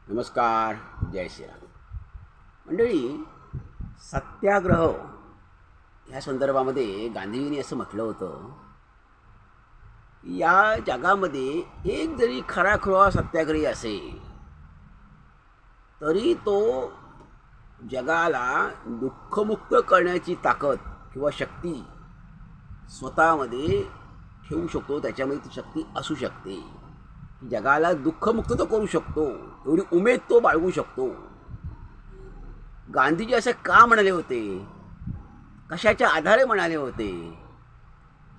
नमस्कार. जय श्रीराम. मंडळी, सत्याग्रह ह्या संदर्भामध्ये गांधीजींनी असं म्हटलं होतं की या जगामध्ये एक जरी खराखुरा सत्याग्रही असेल तरी तो जगाला दुःखमुक्त करण्याची ताकद किंवा शक्ती स्वतःमध्ये ठेवू शकतो. त्याच्यामध्ये ती शक्ती असू शकते. जगाला दुःखमुक्त तो करू शकतो, एवढी उमेद तो बाळगू शकतो. गांधीजी असं का म्हणाले होते? कशाच्या आधारे म्हणाले होते?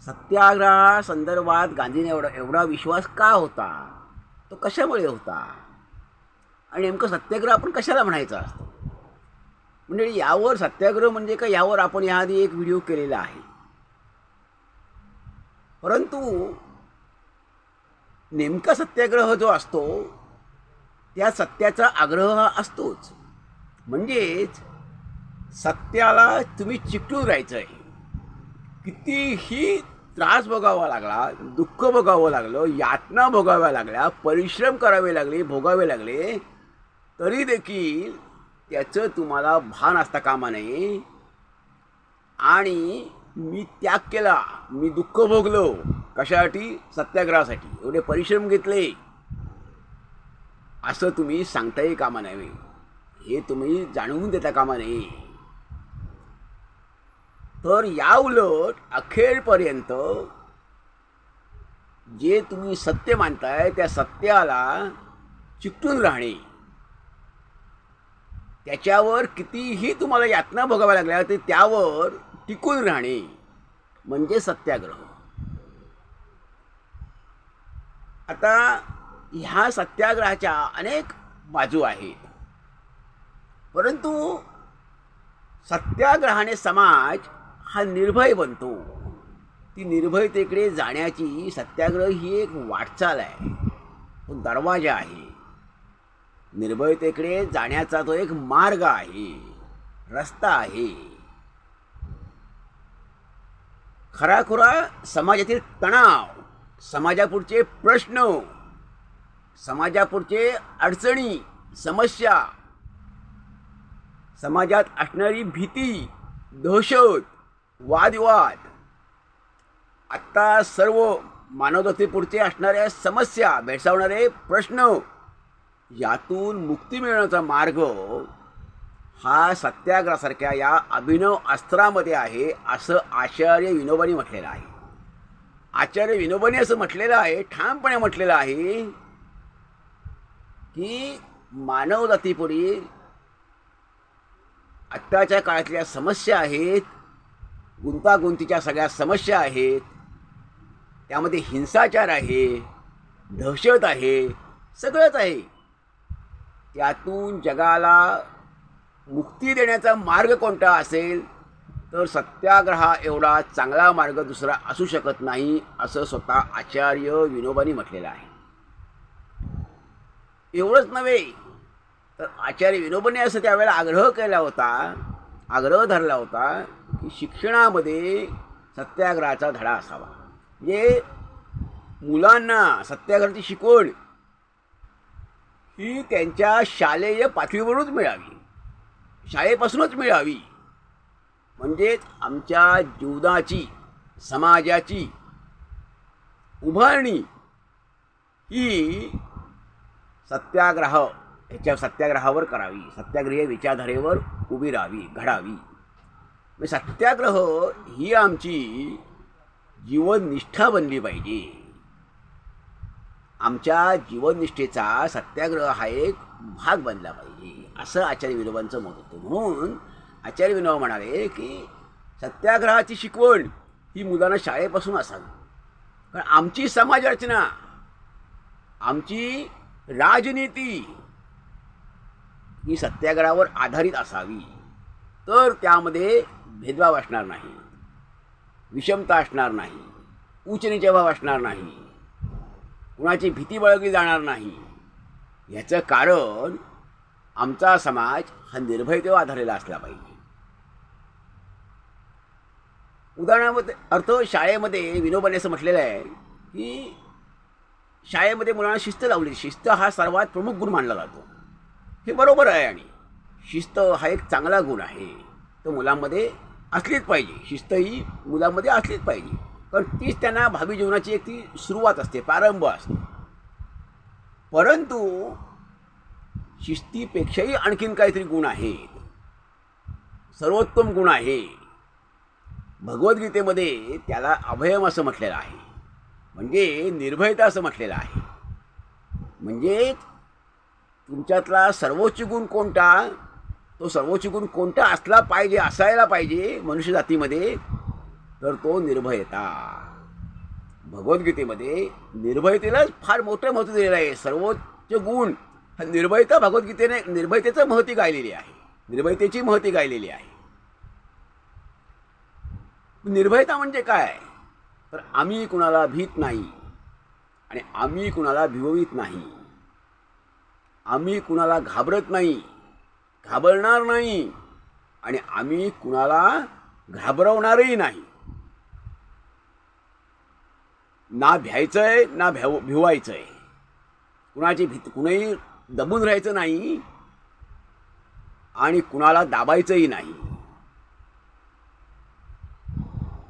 सत्याग्रहा संदर्भात गांधीने एवढा विश्वास का होता? तो कशामुळे होता? आणि नेमकं सत्याग्रह आपण कशाला म्हणायचा असतो? म्हणजे यावर सत्याग्रह म्हणजे का यावर आपण याआधी एक व्हिडिओ केलेला आहे. परंतु नेमका सत्याग्रह जो असतो त्या सत्याचा आग्रह हा असतोच. म्हणजेच सत्याला तुम्ही चिकटून राहायचं आहे. कितीही त्रास भोगावा लागला, दुःख भोगावं लागलं, यातना भोगाव्या लागल्या, परिश्रम करावे लागले, भोगावे लागले, तरी देखील त्याचं तुम्हाला भान असता कामा नये. आणि मी त्याग केला, मी दुःख भोगलो, कशासाठी? सत्याग्रहासाठी. एवढे परिश्रम घेतले असं तुम्ही सांगताही कामा नये. हे तुम्ही जाणवून देता कामा नये. तर या उलट अखेरपर्यंत जे तुम्ही सत्य मानताय त्या सत्याला चिकटून राहणे, त्याच्यावर कितीही तुम्हाला यातना भोगाव्या लागल्या तरी त्यावर टिकून राहणे म्हणजे सत्याग्रह. आता ह्या सत्याग्रहाच्या अनेक बाजू आहेत. परंतु सत्याग्रहाने समाज हा निर्भय बनतो. ती निर्भयतेकडे जाण्याची सत्याग्रह ही एक वाटचाल आहे, तो दरवाजा आहे. निर्भयतेकडे जाण्याचा तो एक मार्ग आहे, रस्ता आहे. खराखुरा समाजातील तणाव, समाजापुढचे प्रश्न, समाजापुढचे अडचणी, समस्या, समाजात असणारी भीती, दहशत, वादविवाद, आत्ता सर्व मानवजातीपुढचे असणाऱ्या समस्या, भेडसावणारे प्रश्न, यातून मुक्ती मिळवण्याचा मार्ग हा सत्याग्रहासारख्या या अभिनव अस्त्रामध्ये आहे असं आचार्य विनोबांनी म्हटलेलं आहे. आचार्य विनोबांनी असं म्हटलेलं आहे, ठामपणे म्हटलेलं आहे की मानवजातीपुढील आत्ताच्या काळातल्या समस्या आहेत, गुंतागुंतीच्या सगळ्या समस्या आहेत. त्यामध्ये हिंसाचार आहे, दहशत आहे, सगळंच आहे. त्यातून जगाला मुक्ती देण्याचा मार्ग कोणता असेल तर सत्याग्रहा एवढा चांगला मार्ग दुसरा असू शकत नाही असं स्वतः आचार्य विनोबांनी म्हटलेलं आहे. एवढंच नव्हे तर आचार्य विनोबांनी असं त्यावेळेला आग्रह केला होता, आग्रह धरला होता की शिक्षणामध्ये सत्याग्रहाचा धडा असावा. म्हणजे मुलांना सत्याग्रहाची शिकवण ही त्यांच्या शालेय पातळीवरूनच मिळावी, शाळेपासूनच मिळावी. म्हणजेच आमच्या जीवनाची, समाजाची उभारणी ही सत्याग्रहावर करावी, सत्याग्रही विचारधारेवर उभी राहावी, घडावी. सत्याग्रह ही आमची जीवननिष्ठा बनली पाहिजे. आमच्या जीवननिष्ठेचा सत्याग्रह हा एक भाग बनला पाहिजे असं आचार्य विनोबांचं मत होतं. म्हणून आचार्य विनोबा म्हणाले की सत्याग्रहाची शिकवण ही मुलांना शाळेपासून असावी. कारण आमची समाजरचना, आमची राजनीती ही सत्याग्रहावर आधारित असावी. तर त्यामध्ये भेदभाव असणार नाही, विषमता असणार नाही, उच्च-नीच भाव असणार नाही, कुणाची भीती बाळगली जाणार नाही. याचं कारण आमचा समाज हा निर्भयतेवर आधारलेला असला पाहिजे. उदाहरणार्थ अर्थ शाळेमध्ये विनोबाने असं म्हटलेलं आहे की शाळेमध्ये मुलांना शिस्त लावली. शिस्त हा सर्वात प्रमुख गुण मानला जातो. हे बरोबर आहे. आणि शिस्त हा एक चांगला गुण आहे, तो मुलांमध्ये असलीच पाहिजे. शिस्त ही मुलांमध्ये असलीच पाहिजे, कारण तीच त्यांना भावी जीवनाची एक ती सुरुवात असते, प्रारंभ असते. परंतु शिस्तीपेक्षाही आणखीन काहीतरी गुण आहेत, सर्वोत्तम गुण आहे. भगवद्गीतेमध्ये त्याला अभयम असं म्हटलेलं आहे, म्हणजे निर्भयता असं म्हटलेलं आहे. म्हणजे तुमच्यातला सर्वोच्च गुण कोणता, तो सर्वोच्च गुण कोणता असला पाहिजे, असायला पाहिजे मनुष्य जातीमध्ये, तर तो निर्भयता. भगवद्गीतेमध्ये निर्भयतेलाच फार मोठं महत्त्व दिलेलं आहे. सर्वोच्च गुण हा निर्भयता. भगवद्गीतेने निर्भयतेचं महती गायलेली आहे, निर्भयतेची महती गायलेली आहे. निर्भयता म्हणजे काय, तर आम्ही कुणाला भीत नाही आणि आम्ही कुणाला भिववीत नाही. आम्ही कुणाला घाबरत नाही, घाबरणार नाही, आणि आम्ही कुणाला घाबरवणारही नाही. ना भ्यायचंय ना भिवायचंय, कुणाची कुणाही दबून राहायचं नाही आणि कुणाला दाबायचंही नाही.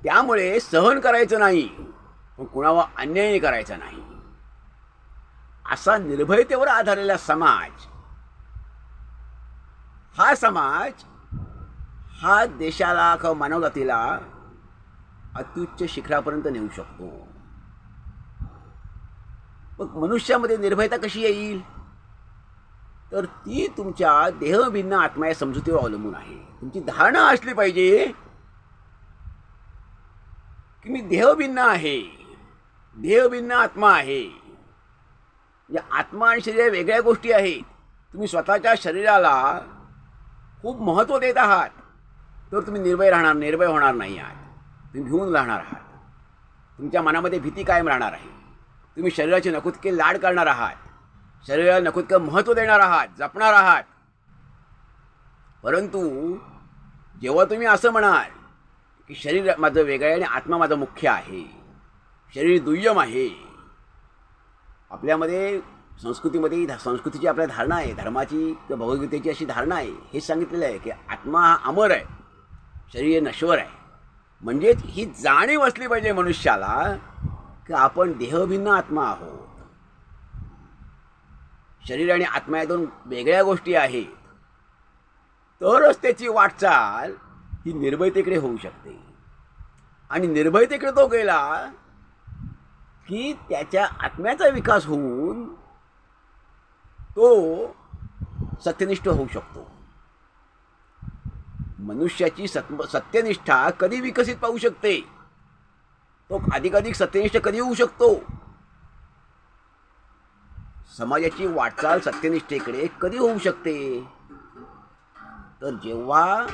त्यामुळे सहन करायचं नाही, पण कुणावर अन्यायही करायचा नाही. असा निर्भयतेवर आधारलेला समाज, हा समाज हा देशाला किंवा मानवजातीला अत्युच्च शिखरापर्यंत नेऊ शकतो. मग मनुष्यामध्ये निर्भयता कशी येईल, तर ती तुमच्या देहभिन्न आत्मा या समजुतीवर अवलंबून आहे. तुमची धारणा असली पाहिजे की मी देहभिन्न आहे, देहभिन्न आत्मा आहे. म्हणजे आत्मा आणि शरीर वेगळ्या गोष्टी आहेत. तुम्ही स्वतःच्या शरीराला खूप महत्त्व देत आहात, तर तुम्ही निर्भय होणार नाही आहात. तुम्ही भिवून राहणार आहात. तुमच्या मनामध्ये भीती कायम राहणार आहे. तुम्ही शरीराचे नकुतके लाड करणार आहात, शरीराला नकुतके महत्त्व देणार आहात, जपणार आहात. परंतु जेव्हा तुम्ही असं म्हणाल की शरीर माझं वेगळं आहे आणि आत्मा माझा मुख्य आहे, शरीर दुय्यम आहे, आपल्यामध्ये संस्कृतीची आपल्या धारणा आहे, धर्माची किंवा भगवद्गीतेची अशी धारणा आहे, हे सांगितलेलं आहे की आत्मा हा अमर आहे, शरीर नश्वर आहे. म्हणजेच ही जाणीव असली पाहिजे मनुष्याला की आपण देहभिन्न आत्मा आहोत. शरीर आणि आत्मा या दोन वेगळ्या गोष्टी आहेत. तरच त्याची वाटचाल ही निर्भयतेकडे होऊ शकते. आणि निर्भयतेकडे तो गेला की त्याच्या आत्म्याचा विकास होऊन तो सत्यनिष्ठ होऊ शकतो. मनुष्याची सत्यनिष्ठा कधी विकसित पाहू शकते, तो अधिकाधिक सत्यनिष्ठ कधी होऊ शकतो, समाजाची वाटचाल सत्यनिष्ठेकडे कधी होऊ शकते, तर जेव्हा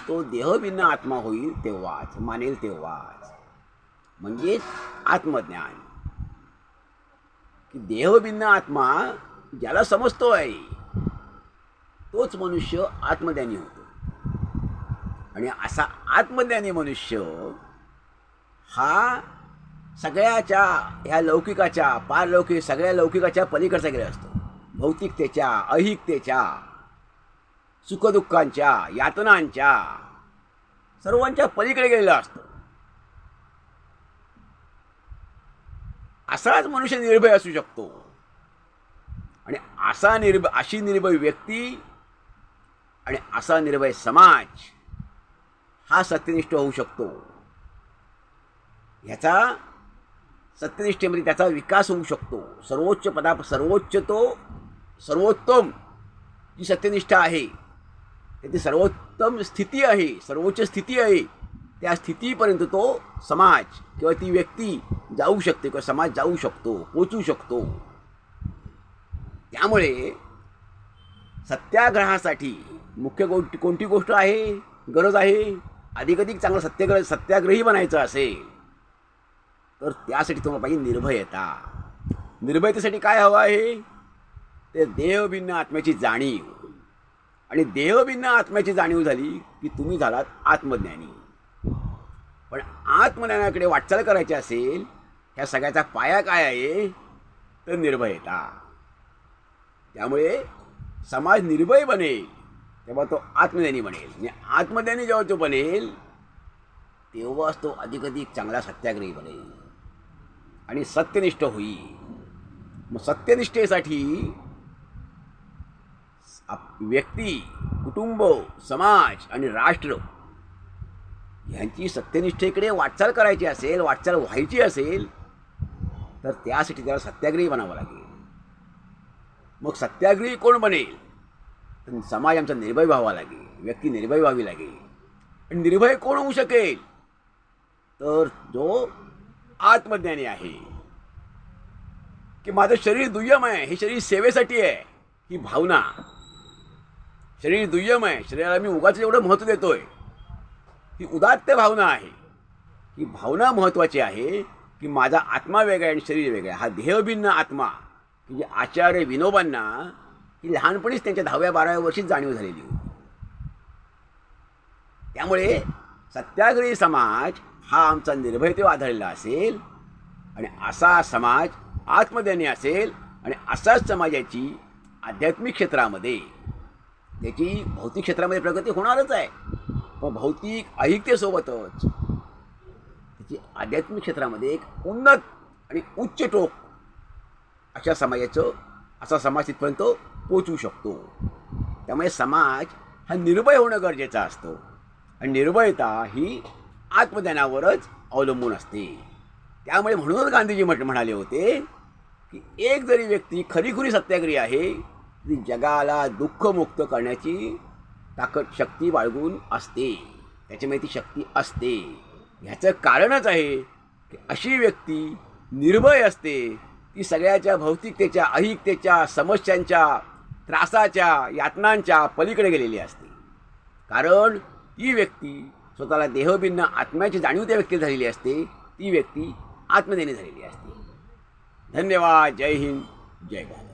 तो देहभिन्न आत्मा होईल तेव्हाच, मानेल तेव्हाच. म्हणजेच आत्मज्ञान. की देहभिन्न आत्मा ज्याला समजतो आहे तोच मनुष्य आत्मज्ञानी होतो. आणि असा आत्मज्ञानी मनुष्य हा सगळ्याच्या ह्या लौकिकाच्या, पारलौकिक सगळ्या लौकिकाच्या पलीकडचा गेला असतो. भौतिकतेच्या, ऐहिकतेच्या, सुखदुःखांच्या, यातनांच्या, सर्वांच्या पलीकडे गेलेला असतो. असाच मनुष्य निर्भय असू शकतो. आणि अशी निर्भय व्यक्ती आणि असा निर्भय समाज हा सत्यनिष्ठ होऊ शकतो. ह्याचा सत्यनिष्ठेमध्ये त्याचा विकास होऊ शकतो. सर्वोत्तम जी सत्यनिष्ठा आहे, ती सर्वोत्तम स्थिती आहे, सर्वोच्च स्थिती आहे. त्या स्थितीपर्यंत तो समाज किंवा ती व्यक्ती जाऊ शकते, किंवा समाज जाऊ शकतो, पोचू शकतो. त्यामुळे सत्याग्रहासाठी मुख्य कोणती गोष्ट आहे, गरज आहे, अधिकाधिक चांगलं सत्याग्रही बनायचं असेल तर त्यासाठी तुम्हाला पाहिजे निर्भयता. निर्भयतेसाठी काय हवं आहे, ते देहभिन्न आत्म्याची जाणीव. आणि देहभिन्न आत्म्याची जाणीव झाली की तुम्ही झालात आत्मज्ञानी. पण आत्मज्ञानाकडे वाटचाल करायची असेल, ह्या सगळ्याचा पाया काय आहे, तर निर्भयता. त्यामुळे समाज निर्भय बनेल तेव्हा तो आत्मज्ञानी बनेल. आणि आत्मज्ञानी जेव्हा तो बनेल तेव्हाच तो अधिकाधिक चांगला सत्याग्रही बनेल आणि सत्यनिष्ठ होईल. मग सत्यनिष्ठेसाठी व्यक्ती, कुटुंब, समाज आणि राष्ट्र यांची सत्यनिष्ठेकडे वाटचाल करायची असेल, वाटचाल व्हायची असेल तर त्यासाठी त्याला सत्याग्रही बनावं लागेल. मग सत्याग्रही कोण बनेल? तर समाज आमचा निर्भय व्हावा लागेल, व्यक्ती निर्भय व्हावी लागेल. आणि निर्भय कोण होऊ शकेल? तर जो आत्मज्ञानी आहे की माझं शरीर दुय्यम आहे, हे शरीर सेवेसाठी आहे, ही भावना. शरीर दुय्यम आहे, शरीराला मी उगाच एवढं महत्त्व देतोय, ही उदात्त भावना आहे. ही भावना महत्त्वाची आहे की माझा आत्मा वेगळा आहे आणि शरीर वेगळा आहे. हा देहभिन्न आत्मा म्हणजे आचार्य विनोबांना ही लहानपणीच त्यांच्या 10व्या-12व्या वर्षीच जाणीव झालेली होती. त्यामुळे सत्याग्रही समाज हा आमचा निर्भयतेवर आधारलेला असेल आणि असा समाज आत्मज्ञानी असेल आणि असाच समाजाची आध्यात्मिक क्षेत्रामध्ये, त्याची भौतिक क्षेत्रामध्ये प्रगती होणारच आहे, पण भौतिक ऐहिकतेसोबतच त्याची आध्यात्मिक क्षेत्रामध्ये एक उन्नत आणि उच्च टोक अशा समाजाचं, असा समाज तिथपर्यंत पोचवू शकतो. त्यामुळे समाज हा निर्भय होणं गरजेचं असतं आणि निर्भयता ही आत्मज्ञानावरच अवलंबून असते. त्यामुळे म्हणूनच गांधीजी म्हणाले होते की एक जरी व्यक्ती खरीखुरी सत्याग्रही आहे ती जगाला दुःखमुक्त करण्याची ताकद, शक्ती बाळगून असते, त्याच्यामध्ये ती शक्ती असते. ह्याचं कारणच आहे की अशी व्यक्ती निर्भय असते, ती सगळ्याच्या भौतिकतेच्या, ऐहिकतेच्या, समस्यांच्या, त्रासाच्या, यातनांच्या पलीकडे गेलेली असते. कारण ती व्यक्ती स्वतःला देहभिन्न आत्म्याची जाणीव त्या व्यक्तीला झालेली असते, ती व्यक्ती आत्मज्ञानी झालेली असते. धन्यवाद. जय हिंद, जय भारत.